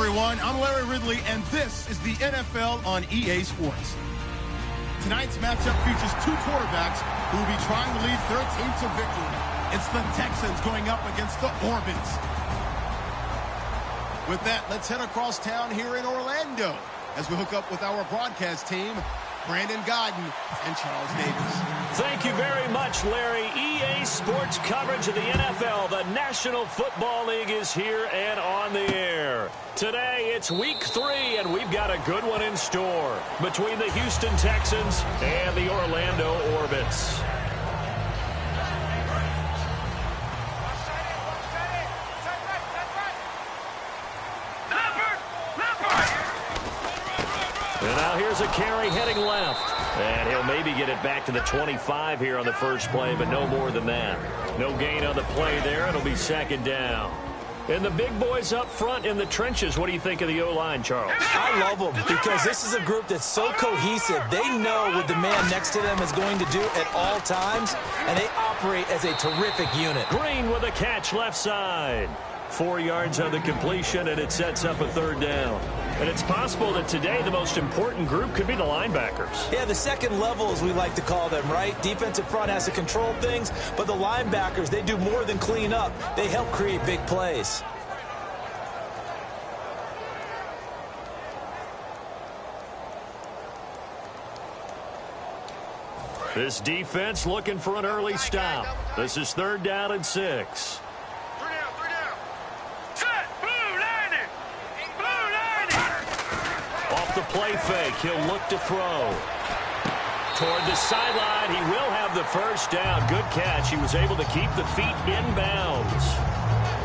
everyone. I'm Larry Ridley, and this is the NFL on EA Sports. Tonight's matchup features two quarterbacks who will be trying to lead their team to victory. It's the Texans going up against the Orbits. With that, let's head across town here in Orlando as we hook up with our broadcast team, Brandon Godden and Charles Davis. Thank you very much, Larry. EA Sports coverage of the NFL. The National Football League is here and on the air. Today, it's week 3, and we've got a good one in store between the Houston Texans and the Orlando Orbits. And now here's a carry heading left. And he'll maybe get it back to the 25 here on the first play, but no more than that. No gain on the play there. It'll be second down. And the big boys up front in the trenches, what do you think of the O-line, Charles? I love them because this is a group that's so cohesive. They know what the man next to them is going to do at all times, and they operate as a terrific unit. Green with a catch left side. 4 yards on the completion, and it sets up a third down. And it's possible that today the most important group could be the linebackers. Yeah, the second level, as we like to call them, right? Defensive front has to control things, but the linebackers, they do more than clean up. They help create big plays. This defense looking for an early stop. This is third down and 6. Off the play fake, he'll look to throw. Toward the sideline, he will have the first down. Good catch. He was able to keep the feet in bounds.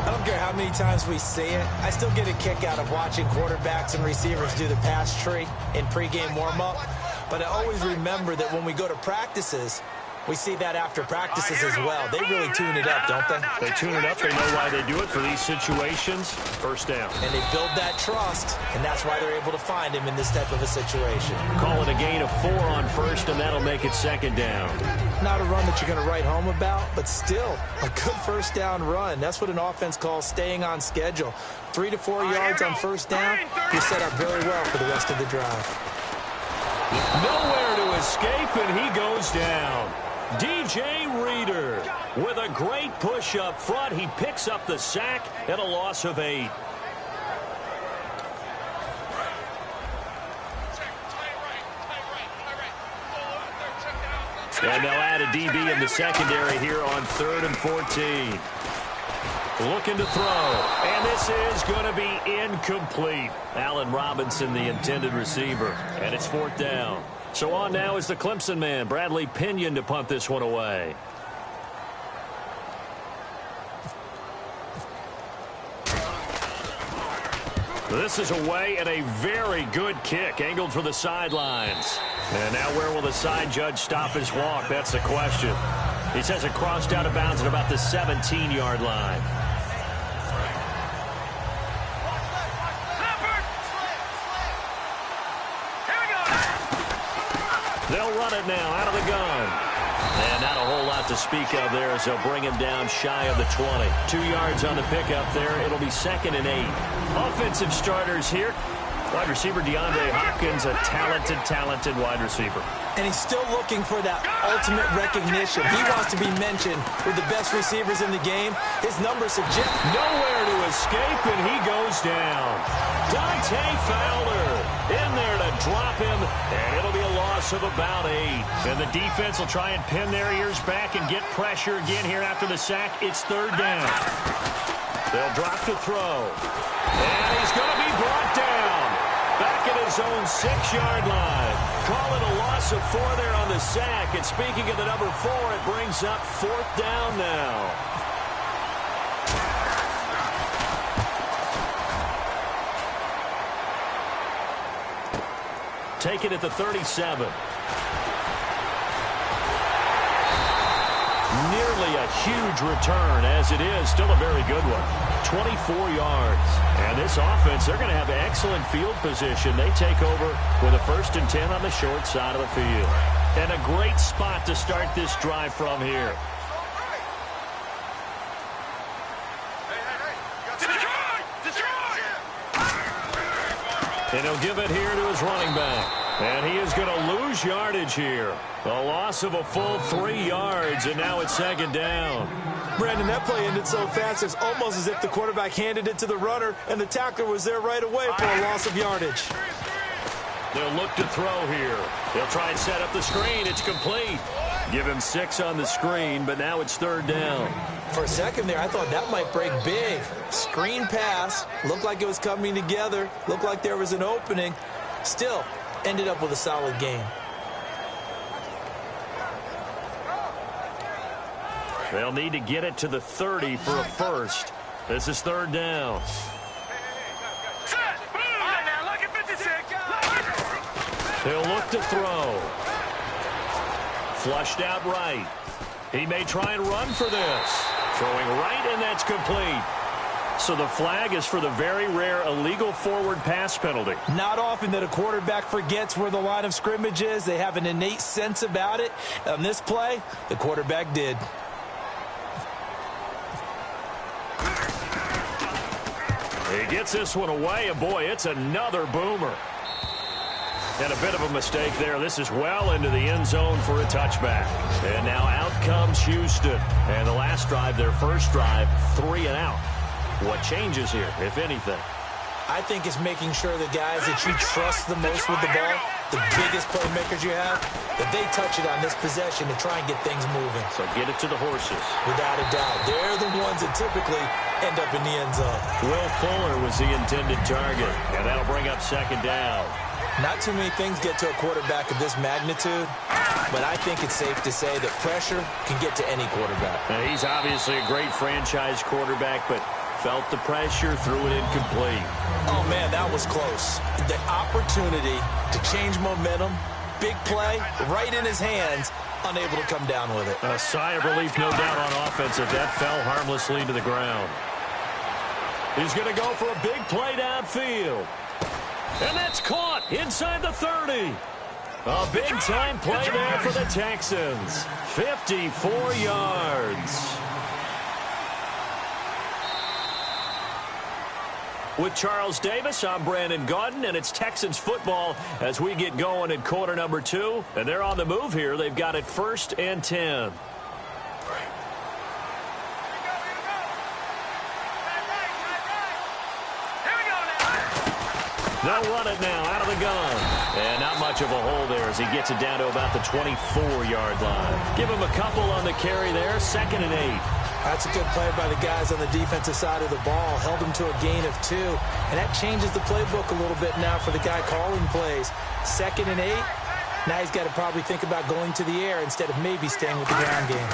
I don't care how many times we see it. I still get a kick out of watching quarterbacks and receivers do the pass tree in pregame warm-up. But I always remember that when we go to practices, we see that after practices as well. They really tune it up, don't they? They tune it up. They know why they do it for these situations. First down. And they build that trust, and that's why they're able to find him in this type of a situation. Call it a gain of 4 on first, and that'll make it second down. Not a run that you're going to write home about, but still a good first down run. That's what an offense calls staying on schedule. 3 to 4 yards on first down, you're set up very well for the rest of the drive. Nowhere to escape, and he goes down. DJ Reader with a great push up front. He picks up the sack and a loss of 8. And they'll add a DB in the secondary here on 3rd and 14. Looking to throw. And this is going to be incomplete. Allen Robinson, the intended receiver. And it's 4th down. So on now is the Clemson man, Bradley Pinion, to punt this one away. This is away and a very good kick, angled for the sidelines. And now where will the side judge stop his walk? That's the question. He says it crossed out of bounds at about the 17-yard line. They'll run it now out of the gun. And not a whole lot to speak of there as they'll bring him down shy of the 20. 2 yards on the pickup there. It'll be 2nd and 8. Offensive starters here. Wide receiver DeAndre Hopkins, a talented wide receiver. And he's still looking for that ultimate recognition. He wants to be mentioned with the best receivers in the game. His numbers suggest nowhere to escape, and he goes down. Dante Fowler in there to drop him, and it'll be a loss of about 8. And the defense will try and pin their ears back and get pressure again here after the sack. It's 3rd down. They'll drop to throw. And he's going to be brought down. Back at his own 6-yard line. Call it a loss of 4 there on the sack. And speaking of the number 4, it brings up 4th down now. Take it at the 37. Nearly a huge return, as it is. Still a very good one. 24 yards. And this offense, they're going to have excellent field position. They take over with a 1st and 10 on the short side of the field. And a great spot to start this drive from here. And he'll give it here to his running back. And he is going to lose yardage here. A loss of a full 3 yards, and now it's second down. Brandon, that play ended so fast, it's almost as if the quarterback handed it to the runner, and the tackler was there right away for a loss of yardage. They'll look to throw here. They'll try and set up the screen. It's complete. Give him 6 on the screen, but now it's third down. For a second there, I thought that might break big. Screen pass. Looked like it was coming together. Looked like there was an opening. Still, ended up with a solid game. They'll need to get it to the 30 for a first. This is third down. He'll look to throw. Flushed out right. He may try and run for this. Throwing right, and that's complete. So the flag is for the very rare illegal forward pass penalty. Not often that a quarterback forgets where the line of scrimmage is. They have an innate sense about it. On this play, the quarterback did. He gets this one away, and boy, it's another boomer. And a bit of a mistake there. This is well into the end zone for a touchback. And now out comes Houston. And the last drive, their first drive, 3 and out. What changes here, if anything? I think it's making sure the guys that you trust the most with the ball, the biggest playmakers you have, that they touch it on this possession to try and get things moving. So get it to the horses. Without a doubt. They're the ones that typically end up in the end zone. Will Fuller was the intended target. And that'll bring up second down. Not too many things get to a quarterback of this magnitude, but I think it's safe to say that pressure can get to any quarterback. Now, he's obviously a great franchise quarterback, but felt the pressure, threw it incomplete. Oh, man, that was close. The opportunity to change momentum, big play, right in his hands, unable to come down with it. A sigh of relief, no doubt, on offense if that fell harmlessly to the ground. He's going to go for a big play downfield. And that's caught inside the 30. A big-time play there for the Texans. 54 yards. With Charles Davis, I'm Brandon Gaudin, and it's Texans football as we get going in quarter number 2. And they're on the move here. They've got it 1st and 10. They'll run it now out of the gun. And not much of a hole there as he gets it down to about the 24-yard line. Give him a couple on the carry there. 2nd and 8. That's a good play by the guys on the defensive side of the ball. Held him to a gain of 2. And that changes the playbook a little bit now for the guy calling plays. 2nd and 8. Now he's got to probably think about going to the air instead of maybe staying with the ground game.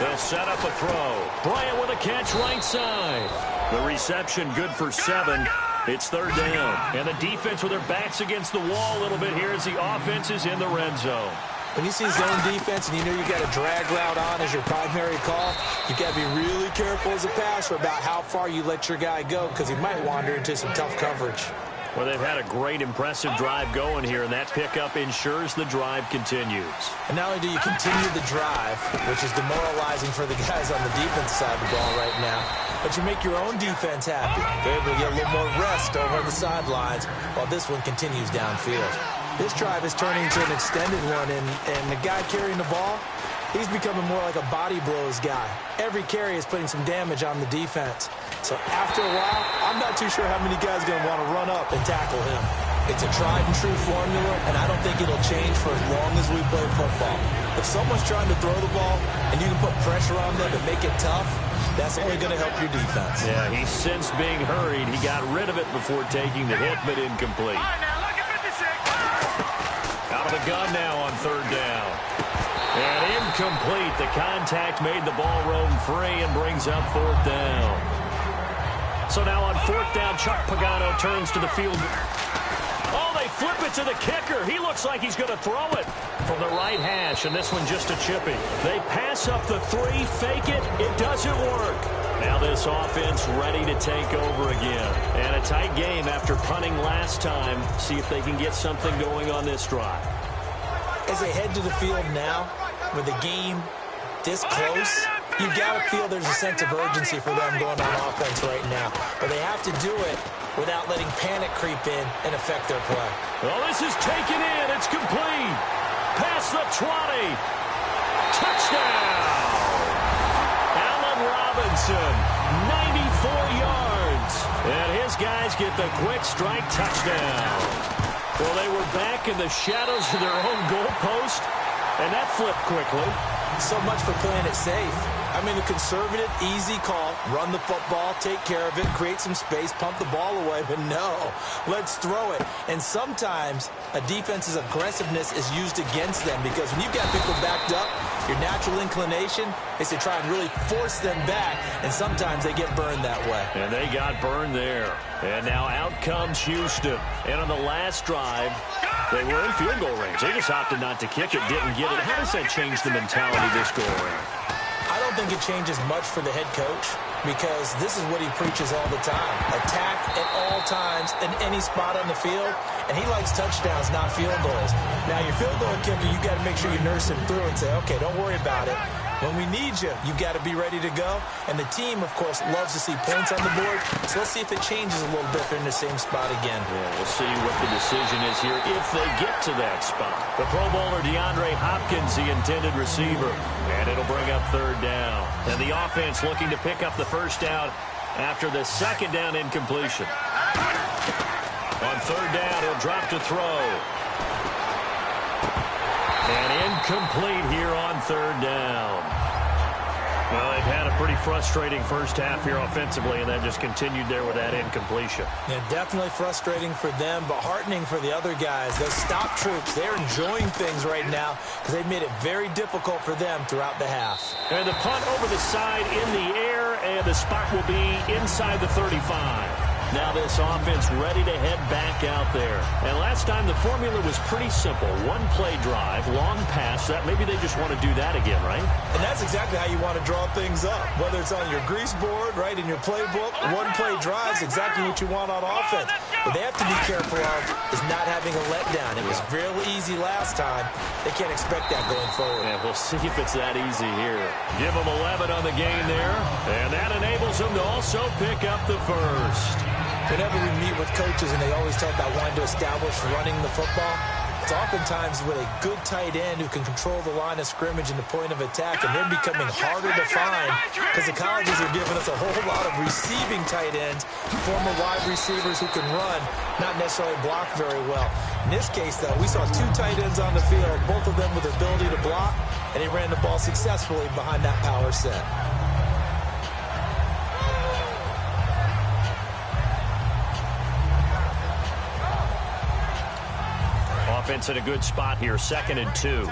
They'll set up a throw. Bryant with a catch right side. The reception good for 7. It's third down. And the defense with their backs against the wall a little bit here as the offense is in the red zone. When you see zone defense and you know you got a drag route on as your primary call, you got to be really careful as a passer about how far you let your guy go because he might wander into some tough coverage. Well, they've had a great, impressive drive going here, and that pickup ensures the drive continues. And not only do you continue the drive, which is demoralizing for the guys on the defense side of the ball right now, but you make your own defense happy. They're able to get a little more rest over on the sidelines while this one continues downfield. This drive is turning into an extended one, and the guy carrying the ball, he's becoming more like a body blows guy. Every carry is putting some damage on the defense. So after a while, I'm not too sure how many guys are going to want to run up and tackle him. It's a tried and true formula, and I don't think it'll change for as long as we play football. If someone's trying to throw the ball and you can put pressure on them and make it tough, that's only going to help your defense. Yeah, he sensed being hurried. He got rid of it before taking the hit, but incomplete. Out of the gun now on third down. And incomplete. The contact made the ball roam free and brings up fourth down. So now on fourth down, Chuck Pagano turns to the field. Oh, they flip it to the kicker. He looks like he's going to throw it from the right hash, and this one just a chippy. They pass up the 3, fake it. It doesn't work. Now this offense ready to take over again. And a tight game after punting last time. See if they can get something going on this drive. As they head to the field now, with the game this close, You got to feel there's a sense of urgency for them going on offense right now. But they have to do it without letting panic creep in and affect their play. Well, this is taken in. It's complete. Past the 20. Touchdown. Allen Robinson, 94 yards. And his guys get the quick strike touchdown. Well, they were back in the shadows of their own goalpost, and that flipped quickly. So much for playing it safe. I mean, the conservative, easy call, run the football, take care of it, create some space, pump the ball away, but no, let's throw it. And sometimes a defense's aggressiveness is used against them because when you've got people backed up, your natural inclination is to try and really force them back, and sometimes they get burned that way. And they got burned there. And now out comes Houston. And on the last drive, they were in field goal range. They just opted not to kick it, didn't get it. How does that change the mentality this go around? I don't think it changes much for the head coach because this is what he preaches all the time. Attack at all times in any spot on the field, and he likes touchdowns, not field goals. Now, your field goal kicker, you got to make sure you nurse him through and say, okay, don't worry about it. When we need you, you got to be ready to go. And the team, of course, loves to see points on the board. So let's see if it changes a little bit if they're in the same spot again. Yeah, we'll see what the decision is here if they get to that spot. The Pro Bowler DeAndre Hopkins, the intended receiver. And it'll bring up third down. And the offense looking to pick up the first down after the second down incompletion. On third down, he'll drop to throw. And incomplete here on third down. Well, they've had a pretty frustrating first half here offensively, and that just continued there with that incompletion. Yeah, definitely frustrating for them, but heartening for the other guys. Those stop troops, they're enjoying things right now because they've made it very difficult for them throughout the half. And the punt over the side in the air, and the spot will be inside the 35. Now this offense ready to head back out there. And last time the formula was pretty simple. One play drive, long pass. That maybe they just want to do that again, right? And that's exactly how you want to draw things up. Whether it's on your grease board, right, in your playbook, one play drive is exactly what you want on offense. What they have to be careful of is not having a letdown. It was real easy last time. They can't expect that going forward. Yeah, we'll see if it's that easy here. Give them 11 on the gain there. And that enables them to also pick up the first. Whenever we meet with coaches and they always talk about wanting to establish running the football, it's oftentimes with a good tight end who can control the line of scrimmage and the point of attack, and they're becoming harder to find because the colleges are giving us a whole lot of receiving tight ends, former wide receivers who can run, not necessarily block very well. In this case, though, we saw two tight ends on the field, both of them with the ability to block, and he ran the ball successfully behind that power set. Offense in a good spot here, 2nd and 2.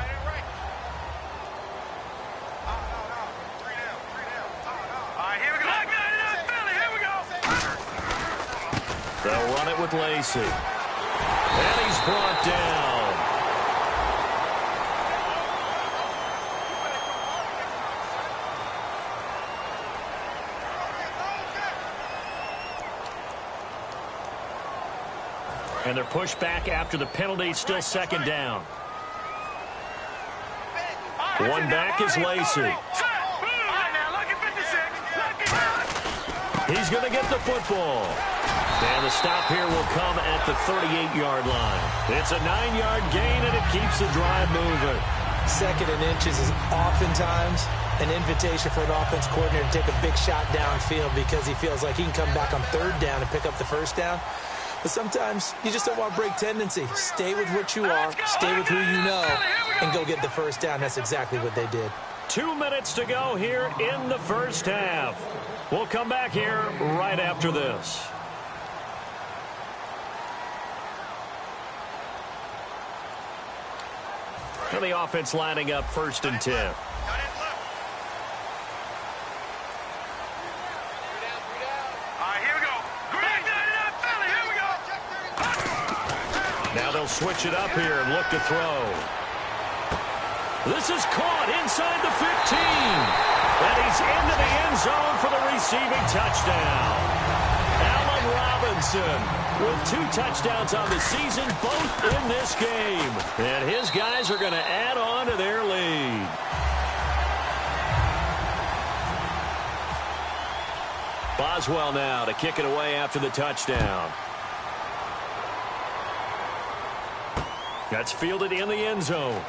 They'll run it with Lacy. And he's brought down. And they're pushed back after the penalty. Still 2nd down. One back is Lacy. He's going to get the football. And the stop here will come at the 38-yard line. It's a 9-yard gain, and it keeps the drive moving. 2nd and inches is oftentimes an invitation for an offense coordinator to take a big shot downfield because he feels like he can come back on 3rd down and pick up the first down. But sometimes you just don't want to break tendency. Stay with what you are, stay with who you know, and go get the first down. That's exactly what they did. 2 minutes to go here in the first half. We'll come back here right after this. And the offense lining up 1st and 10. Now they'll switch it up here and look to throw. This is caught inside the 15. And he's into the end zone for the receiving touchdown. Allen Robinson with 2 touchdowns on the season, both in this game. And his guys are going to add on to their lead. Boswell now to kick it away after the touchdown. That's fielded in the end zone.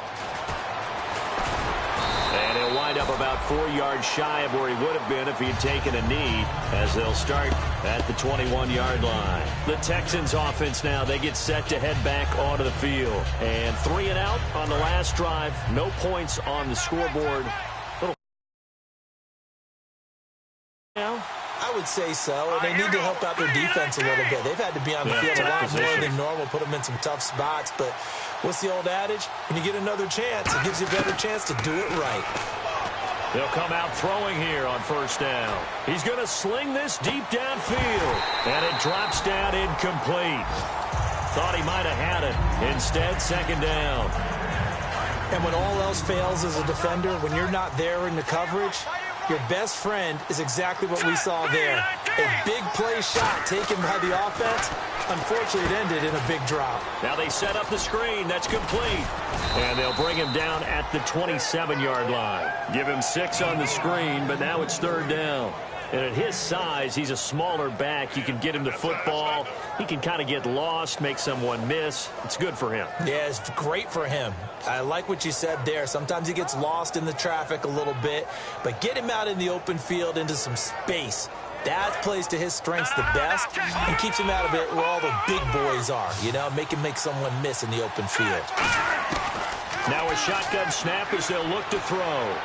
And he'll wind up about 4 yards shy of where he would have been if he had taken a knee, as they'll start at the 21-yard line. The Texans offense now, they get set to head back onto the field. And 3 and out on the last drive. No points on the scoreboard. Now, I would say so, and they need to help out their defense a little bit. They've had to be on the field a lot more than normal, put them in some tough spots. But what's the old adage? When you get another chance, it gives you a better chance to do it right. They'll come out throwing here on first down. He's going to sling this deep downfield, and it drops down incomplete. Thought he might have had it. Instead, second down. And when all else fails as a defender, when you're not there in the coverage, your best friend is exactly what we saw there. A big play shot taken by the offense. Unfortunately, it ended in a big drop. Now they set up the screen. That's complete. And they'll bring him down at the 27-yard line. Give him 6 on the screen, but now it's third down. And at his size, he's a smaller back. You can get him the football. He can kind of get lost, make someone miss. It's good for him. Yeah, it's great for him. I like what you said there. Sometimes he gets lost in the traffic a little bit, but get him out in the open field into some space. That plays to his strengths the best and keeps him out of it where all the big boys are. You know, make someone miss in the open field. Now a shotgun snap as they'll look to throw.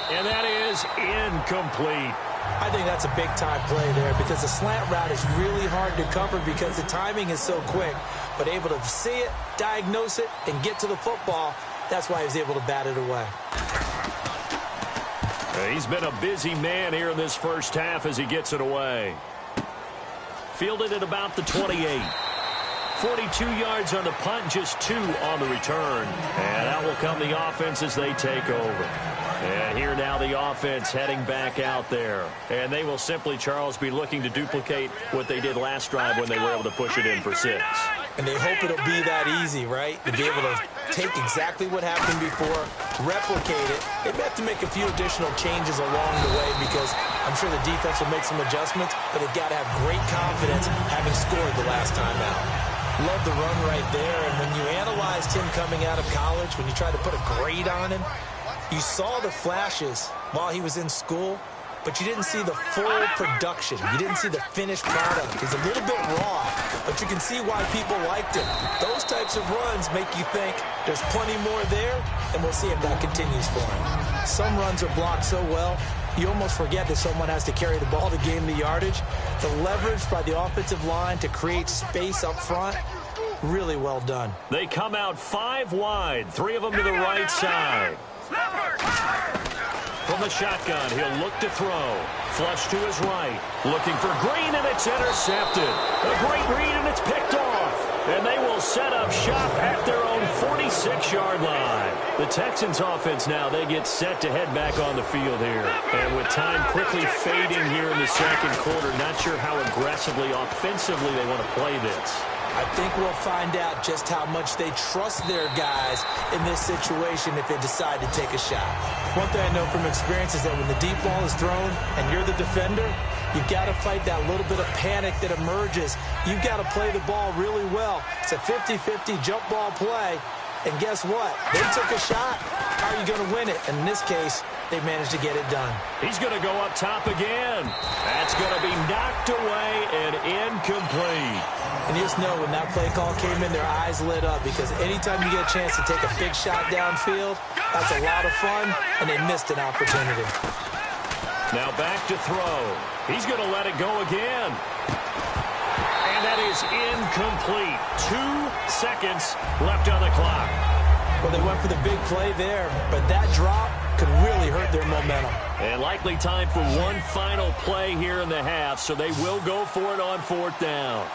And that is incomplete. I think that's a big-time play there because the slant route is really hard to cover because the timing is so quick. But able to see it, diagnose it, and get to the football, that's why he was able to bat it away. He's been a busy man here in this first half as he gets it away. Fielded at about the 28. 42 yards on the punt, just 2 on the return. And out will come the offense as they take over. And here now the offense heading back out there. And they will simply, Charles, be looking to duplicate what they did last drive when they were able to push it in for 6. And they hope it'll be that easy, right? To be able to take exactly what happened before, replicate it. They may have to make a few additional changes along the way because I'm sure the defense will make some adjustments, but they've got to have great confidence having scored the last time out. Love the run right there, and when you analyzed him coming out of college, when you tried to put a grade on him, you saw the flashes while he was in school, but you didn't see the full production. You didn't see the finished product. He's a little bit raw, but you can see why people liked him. Those types of runs make you think there's plenty more there, and we'll see if that continues for him. Some runs are blocked so well, you almost forget that someone has to carry the ball to gain the yardage. The leverage by the offensive line to create space up front, really well done. They come out 5 wide, 3 of them to the right side. From the shotgun, he'll look to throw. Flush to his right. Looking for Green, and it's intercepted. A great read, and it's picked off. And they will set up shop at their own 46-yard line. The Texans offense now, they get set to head back on the field here. And with time quickly fading here in the second quarter, not sure how aggressively, offensively they want to play this. I think we'll find out just how much they trust their guys in this situation if they decide to take a shot. One thing I know from experience is that when the deep ball is thrown and you're the defender, you've got to fight that little bit of panic that emerges. You've got to play the ball really well. It's a 50-50 jump ball play. And guess what? They took a shot. How are you going to win it? And in this case, they managed to get it done. He's going to go up top again. That's going to be knocked away and incomplete. And you just know when that play call came in, their eyes lit up because anytime you get a chance to take a big shot downfield, that's a lot of fun, and they missed an opportunity. Now back to throw. He's going to let it go again. And that is incomplete. 2 seconds left on the clock. Well, they went for the big play there, but that drop could really hurt their momentum. And likely time for one final play here in the half, so they will go for it on 4th down.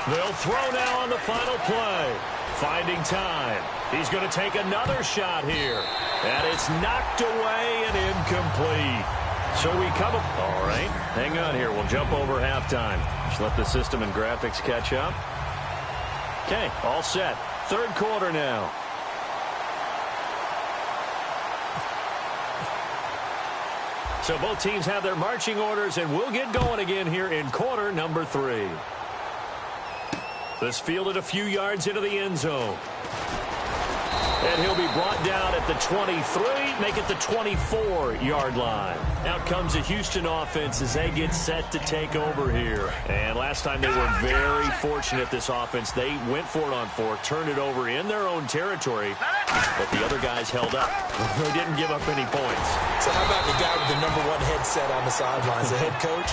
They'll throw now on the final play. Finding time. He's going to take another shot here. And it's knocked away and incomplete. So we come up. All right, hang on here. We'll jump over halftime. Just let the system and graphics catch up. Okay, all set. Third quarter now. So both teams have their marching orders, and we'll get going again here in quarter number 3. This fielded a few yards into the end zone. And he'll be brought down at the 23, make it the 24-yard line. Out comes the Houston offense as they get set to take over here. And last time they were very fortunate, this offense. They went for it on 4, turned it over in their own territory, but the other guys held up. They didn't give up any points. So how about the guy with the number 1 headset on the sidelines, the head coach?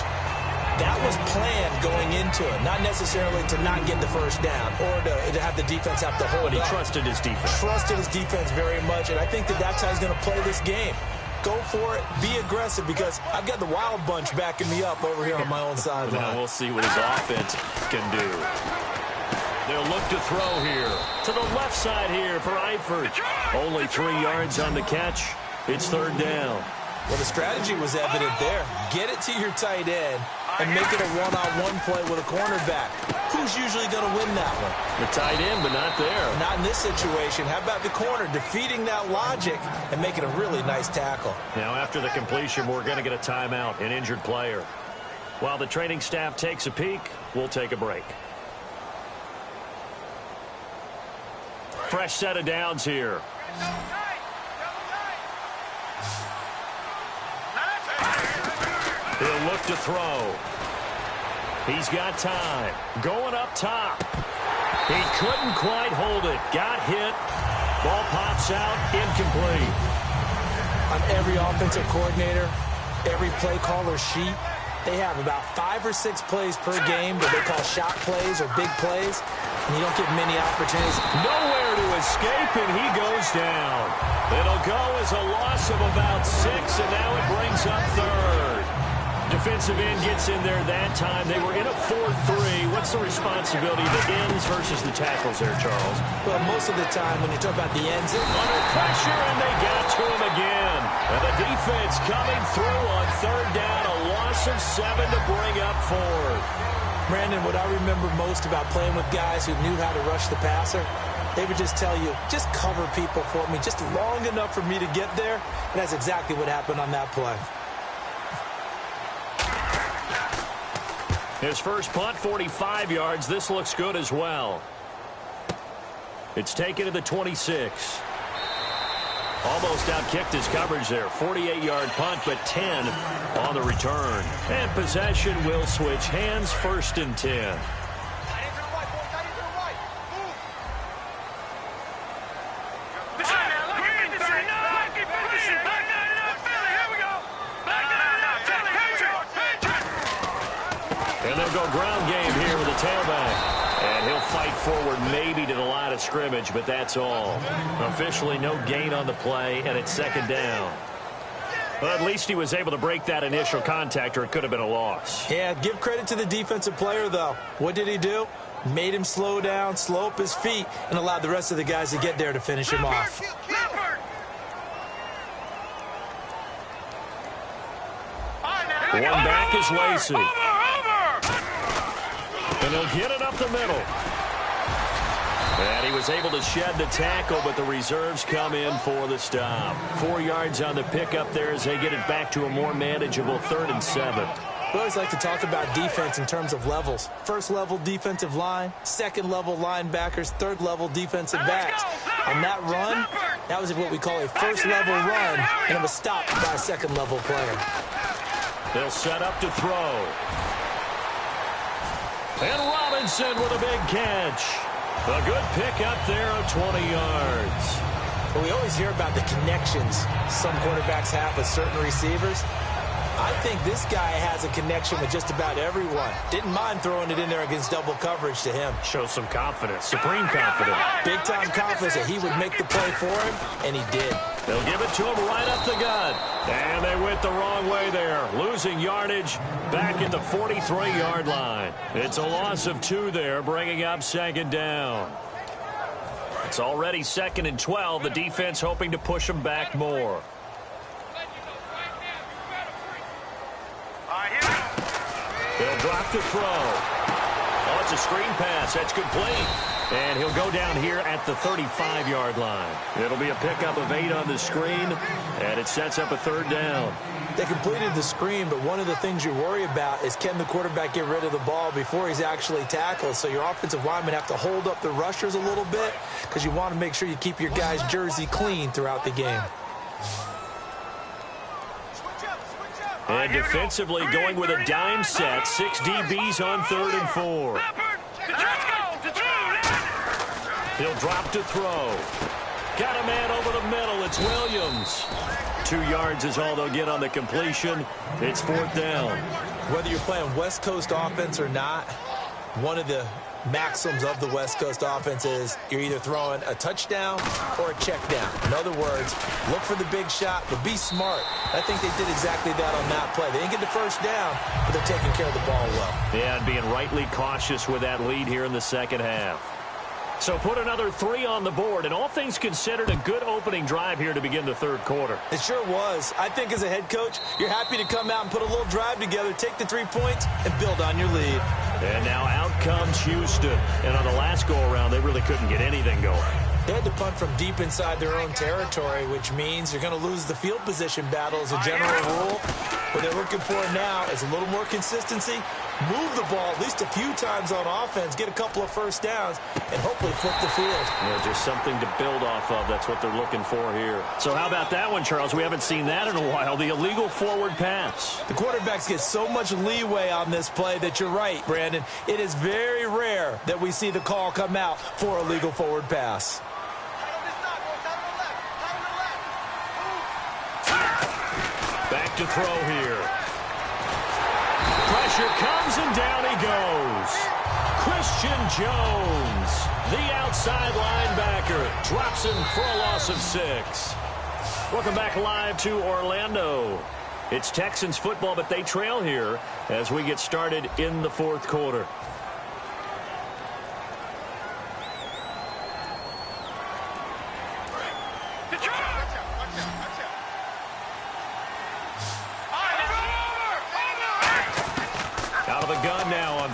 That was planned going into it, not necessarily to not get the first down or to have the defense have to hold But he up. trusted his defense. Trusted his defense very much, and I think that's how he's going to play this game. Go for it, be aggressive, because I've got the wild bunch backing me up over here on my own sideline. Now we'll see what his offense can do. They'll look to throw here. To the left side here for Eifert. Only 3 yards on the catch. It's 3rd down. Well, the strategy was evident there. Get it to your tight end and make it a one-on-one play with a cornerback. Who's usually going to win that one? The tight end, but not there. Not in this situation. How about the corner defeating that logic and making a really nice tackle? Now, after the completion, we're going to get a timeout, an injured player. While the training staff takes a peek, we'll take a break. Fresh set of downs here. He'll look to throw. He's got time. Going up top. He couldn't quite hold it. Got hit. Ball pops out. Incomplete. On every offensive coordinator, every play caller sheet, they have about 5 or 6 plays per game that they call shot plays or big plays, and you don't get many opportunities. Nowhere to escape, and he goes down. It'll go as a loss of about 6, and now it brings up 3rd. Defensive end gets in there that time. They were in a 4-3. What's the responsibility of the ends versus the tackles there, Charles? Well, most of the time when you talk about the ends, under pressure, and they got to him again. And the defense coming through on 3rd down. A loss of 7 to bring up 4th. Brandon, what I remember most about playing with guys who knew how to rush the passer, they would just tell you, just cover people for me, just long enough for me to get there. And that's exactly what happened on that play. His first punt, 45 yards. This looks good as well. It's taken to the 26. Almost outkicked his coverage there. 48-yard punt, but 10 on the return. And possession will switch hands, 1st and 10. And they'll go ground game here with the tailback. And he'll fight forward maybe to the line of scrimmage, but that's all. Officially no gain on the play, and it's 2nd down. Well, at least he was able to break that initial contact, or it could have been a loss. Yeah, give credit to the defensive player, though. What did he do? Made him slow down, slow up his feet, and allowed the rest of the guys to get there to finish him off. One back is Lacey. And he'll get it up the middle. And he was able to shed the tackle, but the reserves come in for the stop. 4 yards on the pickup there as they get it back to a more manageable 3rd and 7. We always like to talk about defense in terms of levels. 1st level defensive line, 2nd level linebackers, 3rd level defensive backs. On that run, that was what we call a 1st level run, and it was stopped by a 2nd level player. They'll set up to throw. And Robinson with a big catch. A good pick up there of 20 yards. Well, we always hear about the connections some quarterbacks have with certain receivers. I think this guy has a connection with just about everyone. Didn't mind throwing it in there against double coverage to him. Shows some confidence, supreme confidence. Big-time confidence that he would make the play for him, and he did. They'll give it to him right up the gut. And they went the wrong way there. Losing yardage back at the 43-yard line. It's a loss of 2 there, bringing up 2nd down. It's already 2nd and 12. The defense hoping to push them back more. They'll drop the throw. Oh, it's a screen pass. That's complete. And he'll go down here at the 35-yard line. It'll be a pickup of 8 on the screen, and it sets up a third down. They completed the screen, but one of the things you worry about is can the quarterback get rid of the ball before he's actually tackled? So your offensive linemen have to hold up the rushers a little bit because you want to make sure you keep your guy's jersey clean throughout the game. And defensively going with a dime set. 6 DBs on 3rd and 4. He'll drop to throw. Got a man over the middle. It's Williams. 2 yards is all they'll get on the completion. It's 4th down. Whether you're playing West Coast offense or not, one of the maxims of the West Coast offense is you're either throwing a touchdown or a check down. In other words, look for the big shot, but be smart. I think they did exactly that on that play. They didn't get the first down, but they're taking care of the ball well. Yeah, and being rightly cautious with that lead here in the second half. So put another 3 on the board, and all things considered, a good opening drive here to begin the third quarter. It sure was. I think as a head coach, you're happy to come out and put a little drive together, take the 3 points, and build on your lead. And now out comes Houston. And on the last go-around, they really couldn't get anything going. They had to punt from deep inside their own territory, which means you're going to lose the field position battle as a general rule. What they're looking for now is a little more consistency, move the ball at least a few times on offense, get a couple of first downs, and hopefully flip the field. Yeah, just something to build off of. That's what they're looking for here. So how about that one, Charles? We haven't seen that in a while. The illegal forward pass. The quarterbacks get so much leeway on this play that you're right, Brandon. It is very rare that we see the call come out for a legal forward pass. Back to throw here. Pressure comes and down he goes. Christian Jones, the outside linebacker, drops him for a loss of 6. Welcome back live to Orlando. It's Texans football, but they trail here as we get started in the fourth quarter.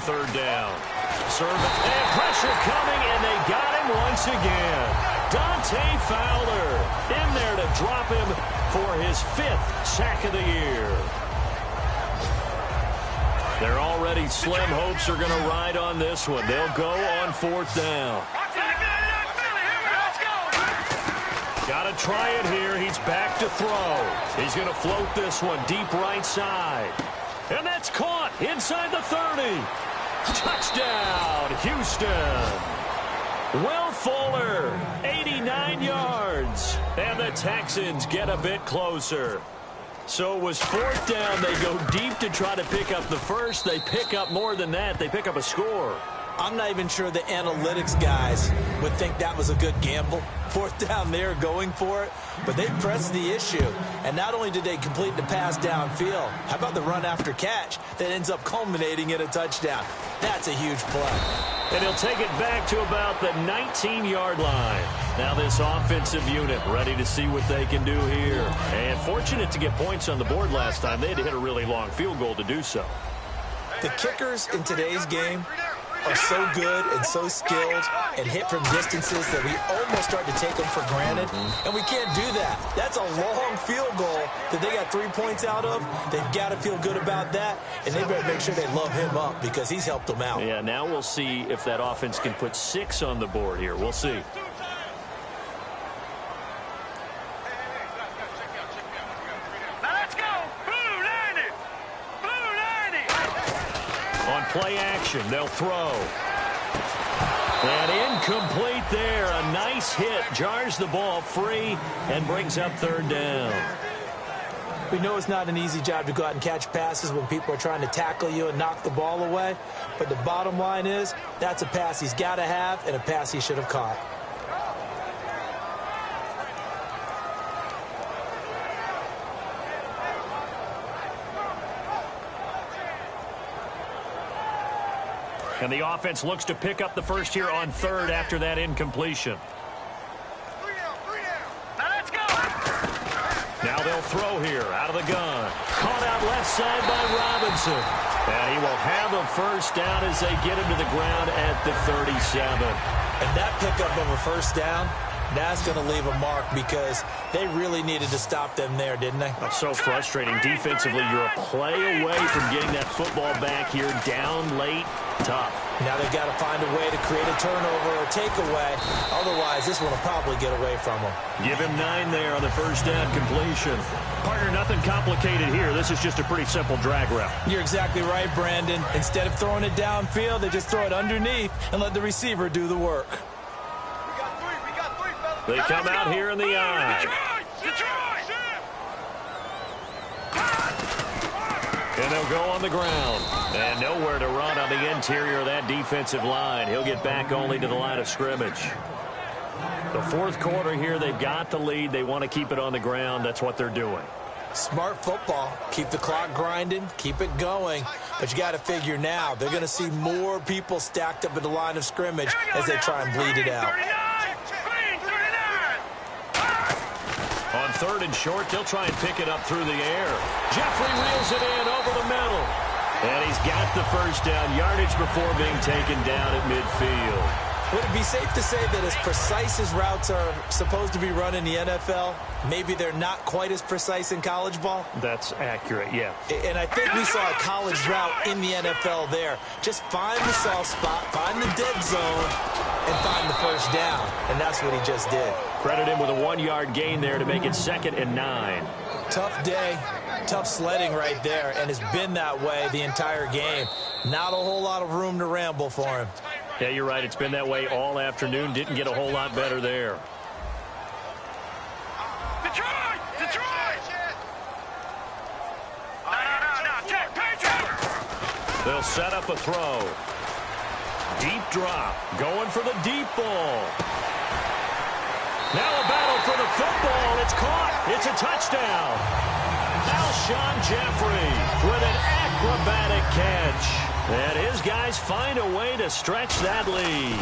Third down. Serve it. And pressure coming, and they got him once again. Dante Fowler in there to drop him for his 5th sack of the year. They're already slim hopes are going to ride on this one. They'll go on 4th down. Got to try it here. He's back to throw. He's going to float this one deep right side. And that's caught inside the 30. Touchdown, Houston. Will Fuller, 89 yards. And the Texans get a bit closer. So it was 4th down. They go deep to try to pick up the first. They pick up more than that. They pick up a score. I'm not even sure the analytics guys would think that was a good gamble. 4th down there going for it, but they pressed the issue. And not only did they complete the pass downfield, how about the run after catch that ends up culminating in a touchdown? That's a huge play. And he'll take it back to about the 19-yard line. Now this offensive unit ready to see what they can do here. And fortunate to get points on the board last time. They had to hit a really long field goal to do so. The kickers in today's game are so good and so skilled and hit from distances that we almost start to take them for granted. And we can't do that. That's a long field goal that they got 3 points out of. They've got to feel good about that, and they better make sure they love him up because he's helped them out. Yeah, now we'll see if that offense can put 6 on the board here. We'll see. Play action. They'll throw. And incomplete there. A nice hit. Jars the ball free and brings up 3rd down. We know it's not an easy job to go out and catch passes when people are trying to tackle you and knock the ball away. But the bottom line is that's a pass he's got to have and a pass he should have caught. And the offense looks to pick up the first here on 3rd after that incompletion. Now they'll throw here out of the gun. Caught out left side by Robinson. And he will have a first down as they get him to the ground at the 37. And that pickup of a first down, that's going to leave a mark because they really needed to stop them there, didn't they? That's so frustrating. Defensively, you're a play away from getting that football back here. Down late, tough. Now they've got to find a way to create a turnover or takeaway. Otherwise, this one will probably get away from them. Give him 9 there on the first down completion. Partner, nothing complicated here. This is just a pretty simple drag route. You're exactly right, Brandon. Instead of throwing it downfield, they just throw it underneath and let the receiver do the work. They come out here in the eye. And they'll go on the ground. And nowhere to run on the interior of that defensive line. He'll get back only to the line of scrimmage. The fourth quarter here, they've got the lead. They want to keep it on the ground. That's what they're doing. Smart football. Keep the clock grinding. Keep it going. But you got to figure now, they're going to see more people stacked up at the line of scrimmage as they try and bleed it out. On third and short, they'll try and pick it up through the air. Jeffrey reels it in over the middle. And he's got the first down yardage before being taken down at midfield. Would it be safe to say that as precise as routes are supposed to be run in the NFL, maybe they're not quite as precise in college ball? That's accurate, yeah. And I think we saw a college route in the NFL there. Just find the soft spot, find the dead zone, and find the first down. And that's what he just did. Credit him with a 1-yard gain there to make it 2nd and 9. Tough day, tough sledding right there, and it's been that way the entire game. Not a whole lot of room to ramble for him. Yeah, you're right. It's been that way all afternoon. Didn't get a whole lot better there. Detroit! They'll set up a throw. Deep drop. Going for the deep ball. Now a battle for the football. It's caught. It's a touchdown. Alshon Jeffrey with an acrobatic catch. And his guys find a way to stretch that lead.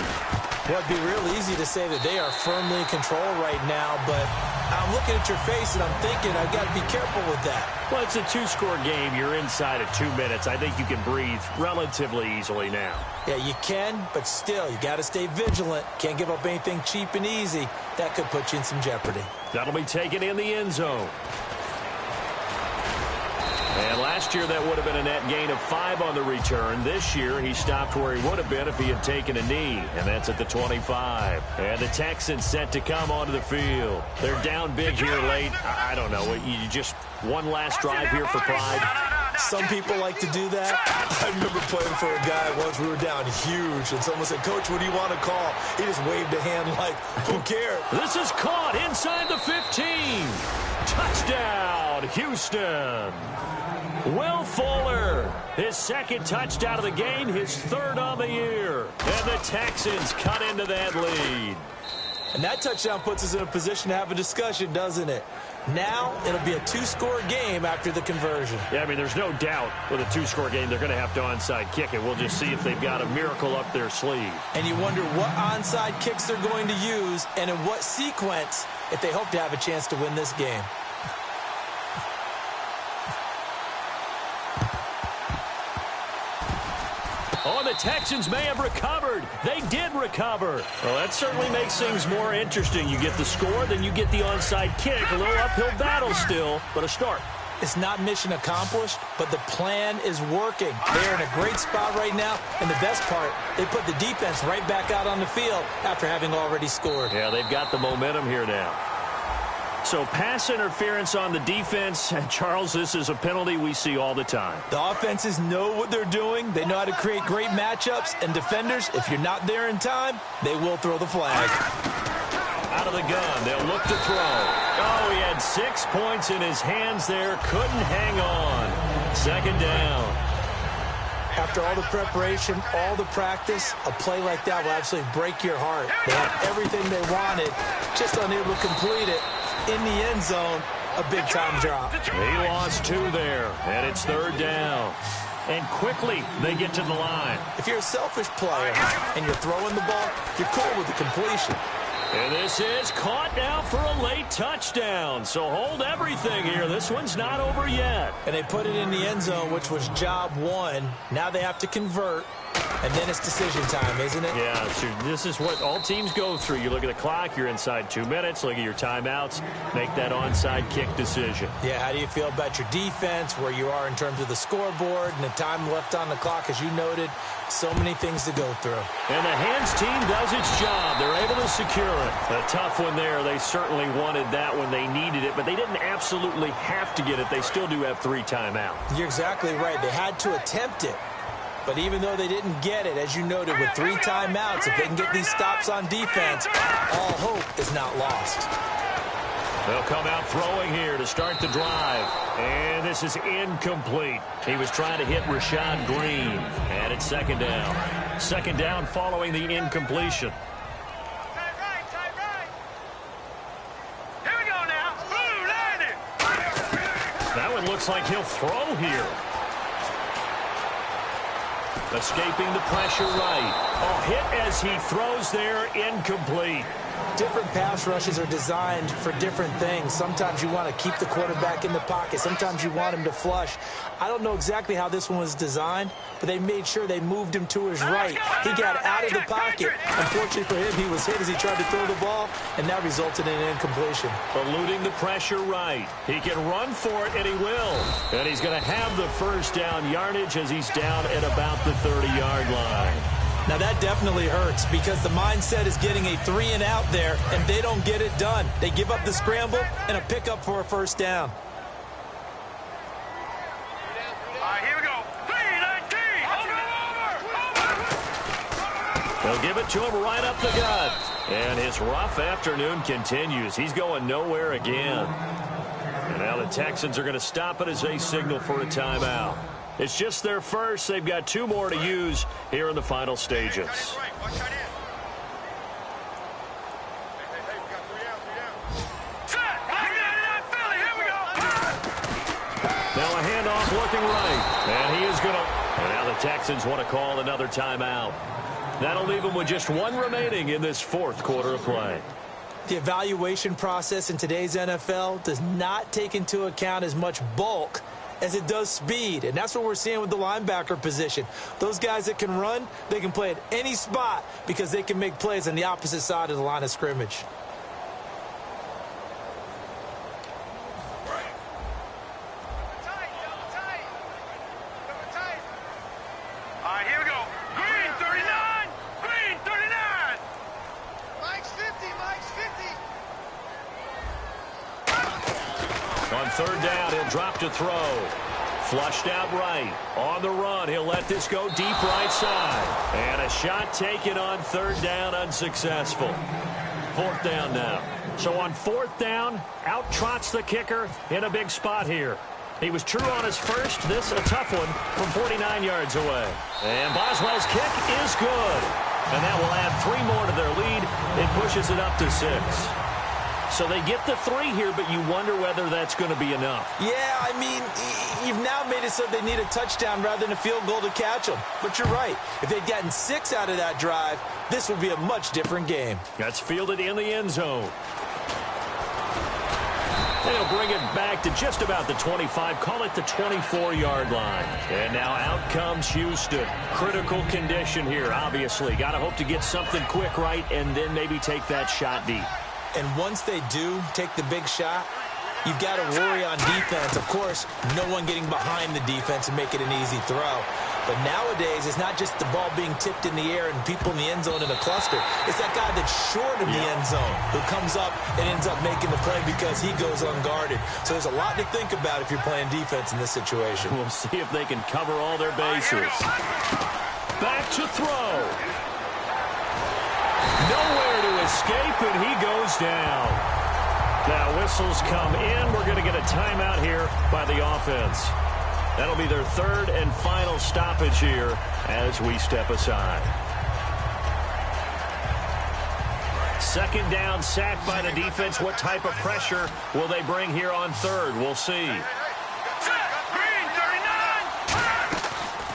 Well, it'd be real easy to say that they are firmly in control right now, but I'm looking at your face and I'm thinking I've got to be careful with that. Well, it's a 2-score game. You're inside of 2 minutes. I think you can breathe relatively easily now. Yeah, you can, but still, you got to stay vigilant. Can't give up anything cheap and easy. That could put you in some jeopardy. That'll be taken in the end zone. And last year, that would have been a net gain of 5 on the return. This year, he stopped where he would have been if he had taken a knee, and that's at the 25. And the Texans set to come onto the field. They're down big here late. I don't know. You just one last drive here for pride. Some people like to do that. I remember playing for a guy once. We were down huge, and someone said, "Coach, what do you want to call?" He just waved a hand like, who cares? This is caught inside the 15. Touchdown, Houston. Will Fuller, his 2nd touchdown of the game, his 3rd on the year. And the Texans cut into that lead. And that touchdown puts us in a position to have a discussion, doesn't it? Now it'll be a 2-score game after the conversion. Yeah, I mean, there's no doubt with a 2-score game they're going to have to onside kick it. We'll just see if they've got a miracle up their sleeve. And you wonder what onside kicks they're going to use and in what sequence if they hope to have a chance to win this game. Oh, the Texans may have recovered. They did recover. Well, that certainly makes things more interesting. You get the score, then you get the onside kick. A little uphill battle still, but a start. It's not mission accomplished, but the plan is working. They're in a great spot right now, and the best part, they put the defense right back out on the field after having already scored. Yeah, they've got the momentum here now. So pass interference on the defense. And Charles, this is a penalty we see all the time. The offenses know what they're doing. They know how to create great matchups. And defenders, if you're not there in time, they will throw the flag. Out of the gun. They'll look to throw. Oh, he had 6 points in his hands there. Couldn't hang on. 2nd down. After all the preparation, all the practice, a play like that will absolutely break your heart. They had everything they wanted, just unable to complete it. In the end zone, a big-time drop. He lost 2 there, and it's 3rd down. And quickly, they get to the line. If you're a selfish player and you're throwing the ball, you're cool with the completion. And this is caught now for a late touchdown. So hold everything here. This one's not over yet. And they put it in the end zone, which was job one. Now they have to convert. And then it's decision time, isn't it? Yeah, so this is what all teams go through. You look at the clock, you're inside 2 minutes, look at your timeouts, make that onside kick decision. Yeah, how do you feel about your defense, where you are in terms of the scoreboard, and the time left on the clock, as you noted, so many things to go through. And the hands team does its job. They're able to secure it. A tough one there. They certainly wanted that when they needed it, but they didn't absolutely have to get it. They still do have 3 timeouts. You're exactly right. They had to attempt it. But even though they didn't get it, as you noted, with 3 timeouts, if they can get these stops on defense, all hope is not lost. They'll come out throwing here to start the drive. And this is incomplete. He was trying to hit Rashad Green. And it's second down. Second down following the incompletion. Here we go now. Blue landing. That one looks like he'll throw here. Escaping the pressure right. Oh, hit as he throws there, incomplete. Different pass rushes are designed for different things. Sometimes you want to keep the quarterback in the pocket. Sometimes you want him to flush. I don't know exactly how this one was designed, but they made sure they moved him to his right. He got out of the pocket. Unfortunately for him, he was hit as he tried to throw the ball, and that resulted in an incompletion. Eluding the pressure right. He can run for it, and he will. And he's going to have the first down yardage as he's down at about the 30-yard line. Now, that definitely hurts because the mindset is getting a 3-and-out there, and they don't get it done. They give up the scramble and a pickup for a first down. All right, here we go. 3-19. Over. They'll give it to him right up the gut. And his rough afternoon continues. He's going nowhere again. And now the Texans are going to stop it as they signal for a timeout. It's just their first. They've got 2 more to use here in the final stages. Now a handoff looking right. And he is going to... And now the Texans want to call another timeout. That'll leave them with just 1 remaining in this 4th quarter of play. The evaluation process in today's NFL does not take into account as much bulk as it does speed, and that's what we're seeing with the linebacker position. Those guys that can run, they can play at any spot because they can make plays on the opposite side of the line of scrimmage. All right, here we go. Green 39. Green 39. Mike's 50. Mike's 50. On 3rd down, he'll drop to throw. Flushed out right. On the run, he'll let this go deep right side. And a shot taken on 3rd down, unsuccessful. 4th down now. So on 4th down, out trots the kicker in a big spot here. He was true on his first. This a tough one from 49 yards away. And Boswell's kick is good. And that will add 3 more to their lead. It pushes it up to 6. So they get the 3 here, but you wonder whether that's going to be enough. Yeah, I mean, you've now made it so they need a touchdown rather than a field goal to catch them. But you're right. If they'd gotten 6 out of that drive, this would be a much different game. That's fielded in the end zone. They'll bring it back to just about the 25, call it the 24-yard line. And now out comes Houston. Critical condition here, obviously. Got to hope to get something quick right and then maybe take that shot deep. And once they do take the big shot, you've got to worry on defense. Of course, no one getting behind the defense and make it an easy throw. But nowadays, it's not just the ball being tipped in the air and people in the end zone in a cluster. It's that guy that's short of the end zone who comes up and ends up making the play because he goes unguarded. So there's a lot to think about if you're playing defense in this situation. We'll see if they can cover all their bases. Back to throw. Nowhere to escape, and he goes down. Now whistles come in. We're going to get a timeout here by the offense. That'll be their 3rd and final stoppage here as we step aside. 2nd down, sack by the defense. What type of pressure will they bring here on 3rd? We'll see.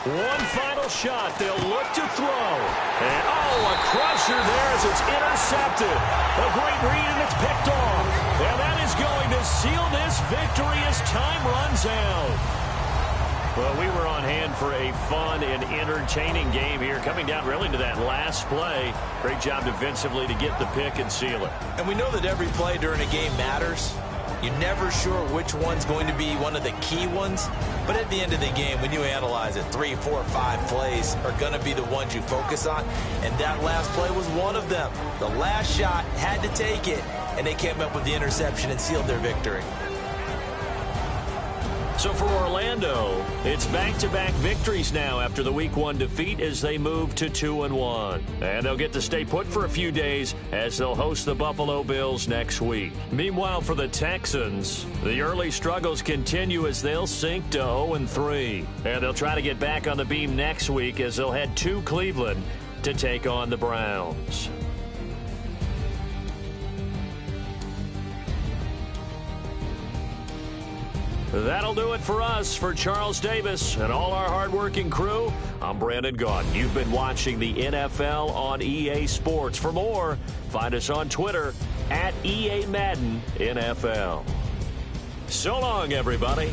One final shot. They'll look to throw. And, a crusher there as it's intercepted. A great read, and it's picked off. And that is going to seal this victory as time runs out. Well, we were on hand for a fun and entertaining game here, coming down really to that last play. Great job defensively to get the pick and seal it. And we know that every play during a game matters. You're never sure which one's going to be one of the key ones. But at the end of the game, when you analyze it, 3, 4, 5 plays are going to be the ones you focus on. And that last play was one of them. The last shot had to take it, and they came up with the interception and sealed their victory. So for Orlando, it's back-to-back victories now after the Week 1 defeat as they move to 2-1. And they'll get to stay put for a few days as they'll host the Buffalo Bills next week. Meanwhile, for the Texans, the early struggles continue as they'll sink to 0-3. And they'll try to get back on the beam next week as they'll head to Cleveland to take on the Browns. That'll do it for us. For Charles Davis and all our hardworking crew, I'm Brandon Gaudin. You've been watching the NFL on EA Sports. For more, find us on Twitter @EA Madden NFL. So long, everybody.